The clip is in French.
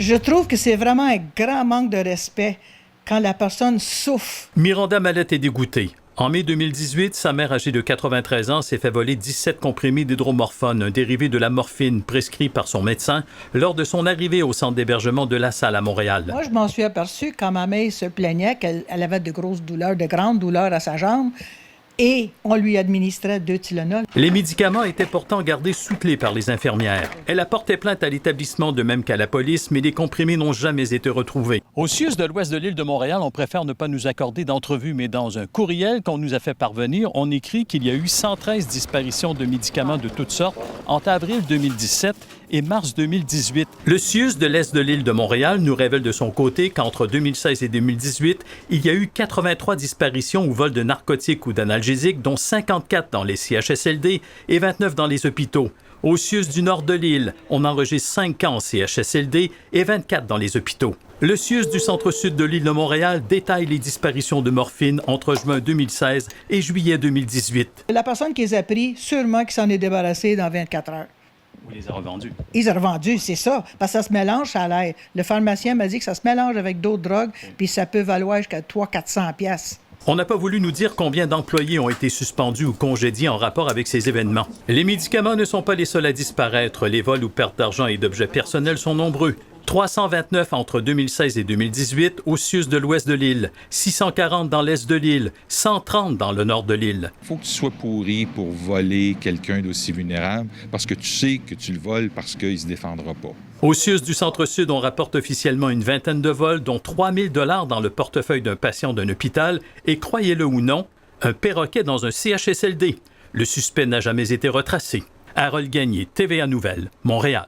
Je trouve que c'est vraiment un grand manque de respect quand la personne souffre. Miranda Mallette est dégoûtée. En mai 2018, sa mère âgée de 93 ans s'est fait voler 17 comprimés d'hydromorphone, un dérivé de la morphine prescrit par son médecin, lors de son arrivée au centre d'hébergement de La Salle à Montréal. Moi, je m'en suis aperçue quand ma mère se plaignait qu'elle avait de grosses douleurs, de grandes douleurs à sa jambe, et on lui administrait 2 Tylenol. Les médicaments étaient pourtant gardés sous clé par les infirmières. Elle a porté plainte à l'établissement de même qu'à la police, mais les comprimés n'ont jamais été retrouvés. Au CIUS de l'Ouest de l'île de Montréal, on préfère ne pas nous accorder d'entrevue, mais dans un courriel qu'on nous a fait parvenir, on écrit qu'il y a eu 113 disparitions de médicaments de toutes sortes entre avril 2017 et mars 2018. Le CIUS de l'Est de l'île de Montréal nous révèle de son côté qu'entre 2016 et 2018, il y a eu 83 disparitions ou vols de narcotiques ou d'analgésiques, dont 54 dans les CHSLD et 29 dans les hôpitaux. Au CIUS du nord de l'île, on enregistre 5 cas en CHSLD et 24 dans les hôpitaux. Le CIUS du centre-sud de l'île de Montréal détaille les disparitions de morphine entre juin 2016 et juillet 2018. La personne qui les a pris, sûrement qui s'en est débarrassé dans 24 heures. Ou les a revendus. Ils ont revendu, c'est ça, parce que ça se mélange, ça a l'air. Le pharmacien m'a dit que ça se mélange avec d'autres drogues, puis ça peut valoir jusqu'à 300-400 piastres. On n'a pas voulu nous dire combien d'employés ont été suspendus ou congédiés en rapport avec ces événements. Les médicaments ne sont pas les seuls à disparaître. Les vols ou pertes d'argent et d'objets personnels sont nombreux. 329 entre 2016 et 2018 au CIUS de l'ouest de l'île, 640 dans l'est de l'île, 130 dans le nord de l'île. Il faut que tu sois pourri pour voler quelqu'un d'aussi vulnérable parce que tu sais que tu le voles parce qu'il ne se défendra pas. Au CIUS du centre-sud, on rapporte officiellement une vingtaine de vols, dont 3 000 $ dans le portefeuille d'un patient d'un hôpital et, croyez-le ou non, un perroquet dans un CHSLD. Le suspect n'a jamais été retracé. Harold Gagné, TVA Nouvelles, Montréal.